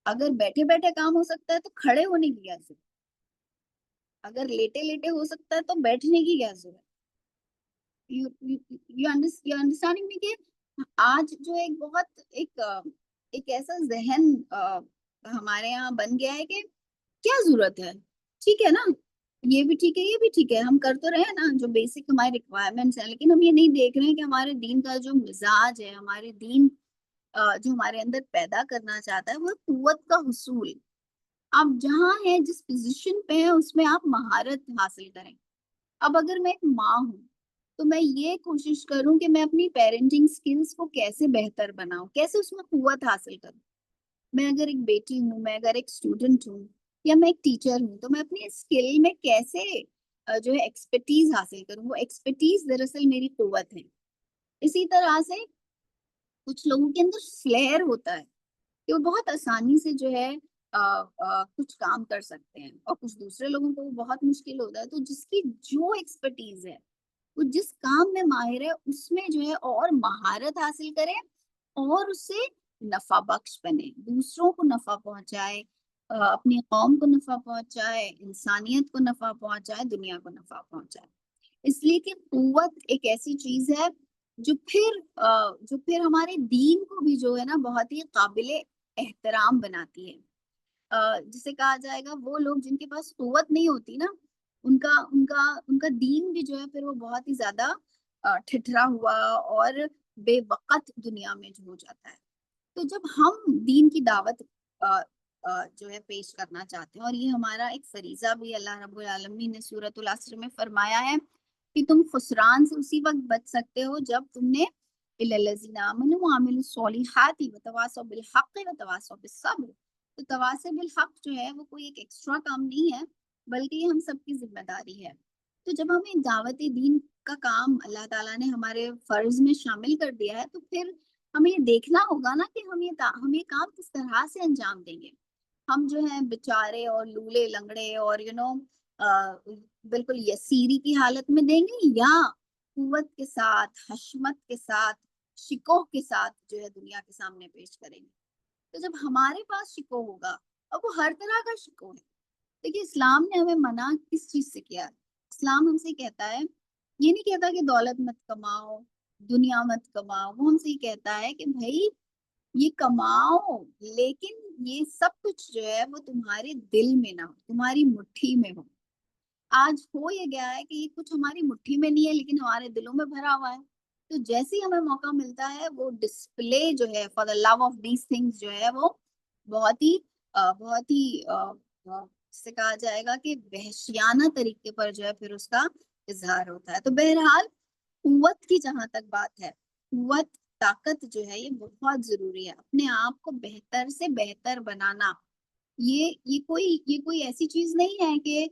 اگر بیٹھے بیٹھے کام ہو سکتا ہے تو کھڑے ہونے کی کیا ضرورت, اگر لیٹے لیٹے ہو سکتا ہے تو بیٹھنے کی کیا ضرورت. یو انڈرسٹینڈنگ می کہ آج جو ایک ایسا ذہن ہمارے یہاں بن گیا ہے کہ کیا ضرورت ہے, ٹھیک ہے نا, یہ بھی ٹھیک ہے یہ بھی ٹھیک ہے، ہم کر تو رہے ہیں نا جو بیسک ہماری ریکوائرمنٹس ہیں، لیکن ہم یہ نہیں دیکھ رہے ہیں کہ ہمارے دین کا جو مزاج ہے، ہمارے دین جو ہمارے اندر پیدا کرنا چاہتا ہے وہ قوت کا حصول. آپ جہاں ہیں جس پوزیشن پہ ہیں اس میں آپ مہارت حاصل کریں. اب اگر میں ایک ماں ہوں تو میں یہ کوشش کروں کہ میں اپنی پیرنٹنگ سکلز کو کیسے بہتر بناؤں، کیسے اس میں قوت حاصل کروں. میں اگر ایک بیٹی ہوں، میں اگر ایک اسٹوڈنٹ ہوں یا میں ایک ٹیچر ہوں، تو میں اپنی اسکل میں کیسے جو ہے ایکسپرٹیز حاصل کروں. وہ ایکسپرٹیز دراصل میری قوت ہے. اسی طرح سے کچھ لوگوں کے اندر فلیئر ہوتا ہے کہ وہ بہت آسانی سے جو ہے کچھ کام کر سکتے ہیں، اور کچھ دوسرے لوگوں کو وہ بہت مشکل ہوتا ہے. تو جس کی جو ایکسپرٹیز ہے، وہ جس کام میں ماہر ہے، اس میں جو ہے اور مہارت حاصل کرے اور اس سے نفع بخش بنے، دوسروں کو نفع پہنچائے، اپنی قوم کو نفع پہنچائے، انسانیت کو نفع پہنچائے، دنیا کو نفع پہنچائے. اس لیے کہ قوت ایک ایسی چیز ہے جو پھر ہمارے دین کو بھی جو ہے نا بہت ہی قابل احترام بناتی ہے. جسے کہا جائے گا وہ لوگ جن کے پاس قوت نہیں ہوتی نا، ان کا دین بھی جو ہے پھر وہ بہت ہی زیادہ ٹھٹرا ہوا اور بے وقت دنیا میں جو ہو جاتا ہے. تو جب ہم دین کی دعوت جو ہے پیش کرنا چاہتے ہیں، اور یہ ہمارا ایک فریضہ بھی اللہ رب العالمین نے سورۃ العصر میں فرمایا ہے کہ تم خسران سے اسی وقت بچ سکتے ہو جب تم نے الا الذین آمنوا وعملوا الصالحات وتواصوا بالحق وتواصوا بالصبر. تو تواصی بالحق جو ہے وہ کوئی ایک ایکسٹرا کام نہیں ہے، بلکہ یہ ہم سب کی ذمہ داری ہے. تو جب ہمیں دعوت دین کا کام اللہ تعالیٰ نے ہمارے فرض میں شامل کر دیا ہے، تو پھر ہمیں یہ دیکھنا ہوگا نا کہ ہم یہ کام کس طرح سے انجام دیں گے. ہم جو ہیں بےچارے اور لولے لنگڑے اور بالکل یسیری کی حالت میں دیں گے، یا قوت کے ساتھ، حشمت کے ساتھ، شکوہ کے ساتھ جو ہے دنیا کے سامنے پیش کریں گے. تو جب ہمارے پاس شکوہ ہوگا، اور وہ ہر طرح کا شکوہ ہے. دیکھیے اسلام نے ہمیں منع کس چیز سے کیا ہے؟ اسلام ہم سے کہتا ہے، یہ نہیں کہتا کہ دولت مت کماؤ، دنیا مت کماؤ. وہ ہم سے یہ کہتا ہے کہ بھائی یہ کماؤ، لیکن یہ سب کچھ جو ہے وہ تمہارے دل میں نہ ہو، تمہاری مٹھی میں ہو. آج ہو یہ گیا ہے کہ یہ کچھ ہماری مٹھی میں نہیں ہے لیکن ہمارے دلوں میں بھرا ہوا ہے. تو جیسے ہی ہمیں موقع ملتا ہے وہ ڈسپلے جو ہے for the love of these things جو ہے وہ بہت ہی سے کہا جائے گا کہ وحشیانہ طریقے پر جو ہے پھر اس کا اظہار ہوتا ہے. تو بہرحال قوت کی جہاں تک بات ہے، قوت طاقت جو ہے یہ بہت ضروری ہے. اپنے آپ کو بہتر سے بہتر بنانا یہ کوئی ایسی چیز نہیں ہے کہ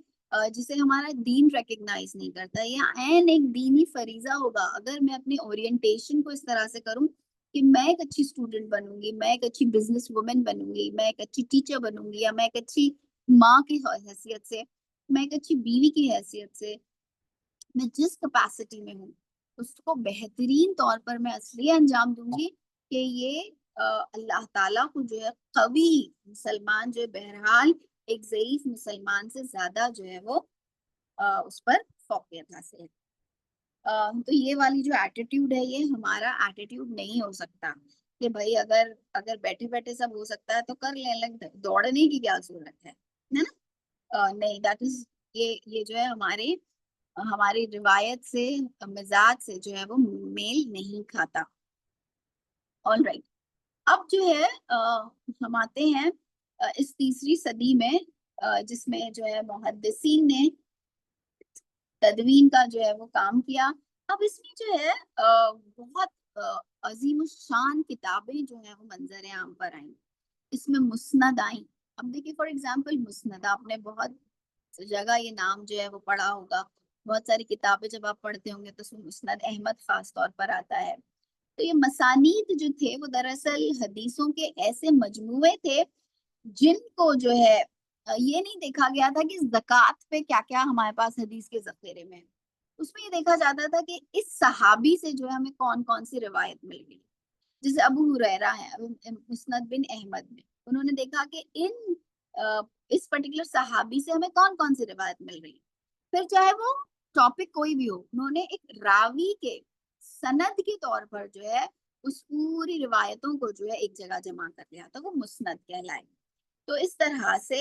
جسے ہمارا دین ریکگنائز نہیں کرتا. یہ عین ایک دینی فریضہ ہوگا اگر میں اپنی اورینٹیشن کو اس طرح سے کروں کہ میں ایک اچھی اسٹوڈنٹ بنوں گی، میں ایک اچھی بزنس وومن بنوں گی، میں ایک اچھی ٹیچر بنوں گی، یا میں ایک اچھی ماں کی حیثیت سے، میں ایک اچھی بیوی کی حیثیت سے، میں جس کیپیسٹی میں ہوں اس کو بہترین طور پر میں اس لیے انجام دوں گی کہ یہ اللہ تعالیٰ کو جو ہے قوی مسلمان جو ہے بہرحال ایک ضعیف مسلمان سے زیادہ جو ہے وہ اس پر فوقیت حاصل ہے. تو یہ والی جو ایٹیٹیوڈ ہے یہ ہمارا ایٹیٹیوڈ نہیں ہو سکتا کہ بھائی اگر بیٹھے بیٹھے سب ہو سکتا ہے تو کر لیں، لگ دوڑنے کی کیا ضرورت ہے نا. نہیں، دیٹ از یہ جو ہے ہماری روایت سے، مزاج سے جو ہے وہ میل نہیں کھاتا. All right. اب جو ہے ہم آتے ہیں اس تیسری صدی میں، جس میں جو ہے محدثین نے تدوین کا جو ہے وہ کام کیا. اب اس میں جو ہے بہت عظیم الشان کتابیں جو ہیں وہ منظر عام پر آئیں. اس میں مسند آئیں. اب دیکھیے فار ایگزامپل مسند، آپ نے بہت جگہ یہ نام جو ہے وہ پڑھا ہوگا. بہت ساری کتابیں جب آپ پڑھتے ہوں گے تو اس میں مسند احمد خاص طور پر آتا ہے. تو یہ مسانید جو تھے وہ دراصل حدیثوں کے ایسے مجموعے تھے جن کو جو ہے یہ نہیں دیکھا گیا تھا کہ زکوٰۃ پہ کیا کیا ہمارے پاس حدیث کے ذخیرے میں. اس میں یہ دیکھا جاتا تھا کہ اس صحابی سے جو ہے ہمیں کون کون سی روایت مل گئی. جیسے ابو ہریرہ ہے مسند بن احمد میں، انہوں نے دیکھا کہ اس پرٹیکولر صحابی سے ہمیں کون کون سی روایت مل رہی. پھر چاہے وہ ٹاپک کوئی بھی ہو، انہوں نے ایک راوی کے سند کے طور پر جو ہے اس پوری روایتوں کو جو ہے ایک جگہ جمع کر لیا تو وہ مسند کہلائے. تو اس طرح سے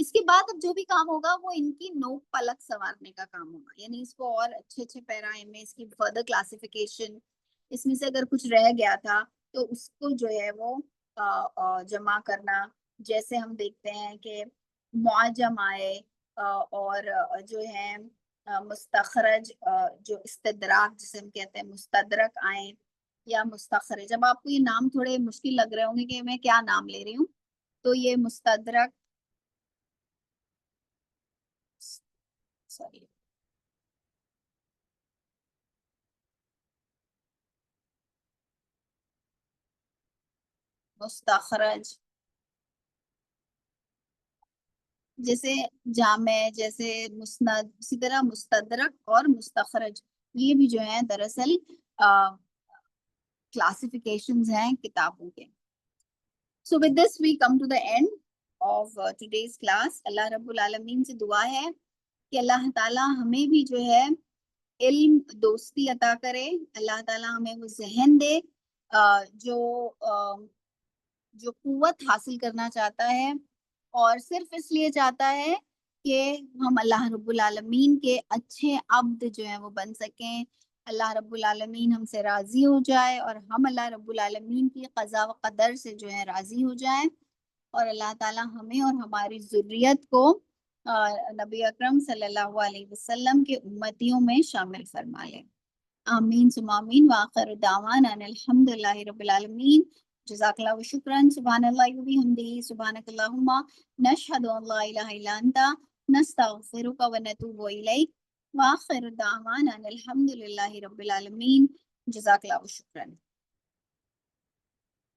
اس کے بعد اب جو بھی کام ہوگا وہ ان کی نوک پلک سنوارنے کا کام ہوگا، یعنی اس کو اور اچھے اچھے پیرائے میں اس کی فردر کلاسیفیکیشن، اس میں سے اگر کچھ رہ گیا تھا تو اس کو جو ہے وہ جمع کرنا. جیسے ہم دیکھتے ہیں کہ معجم آئے اور جو ہے مستخرج، جو استدراک جسے ہم کہتے ہیں مستدرک آئے یا مستخرج. اب آپ کو یہ نام تھوڑے مشکل لگ رہے ہوں گے کہ میں کیا نام لے رہی ہوں. تو یہ مستدرک، سوری، مستخرج، جیسے جامع، جیسے مسند، اسی طرح مستدرک اور مستخرج یہ بھی جو ہیں دراصل کلاسیفیکیشنز ہیں کتابوں کے. So with this we come to the end of today's class. اللہ رب العالمین سے دعا ہے کہ اللہ تعالیٰ ہمیں بھی جو ہے علم دوستی عطا کرے. اللہ تعالیٰ ہمیں وہ ذہن دے جو قوت حاصل کرنا چاہتا ہے اور صرف اس لیے چاہتا ہے کہ ہم اللہ رب العالمین کے اچھے عبد جو ہیں وہ بن سکیں. اللہ رب العالمین ہم سے راضی ہو جائے اور ہم اللہ رب العالمین کی قضا و قدر سے جو ہے راضی ہو جائیں، اور اللہ تعالیٰ ہمیں اور ہماری ذریت کو نبی اکرم صلی اللہ علیہ وسلم کے امتیوں میں شامل فرما لے. آمین ثم آمین. وآخر دعوانا ان الحمد للہ رب العالمین. جزاک اللہ و شکرا. سبحان اللہ و بحمدہ، سبحانک اللہم نشہد ان لا الہ الا انت نستغفرک و نتوب الیک. وآخر دعوانا ان الحمد للہ رب العالمین. جزاک اللہ و شکرا.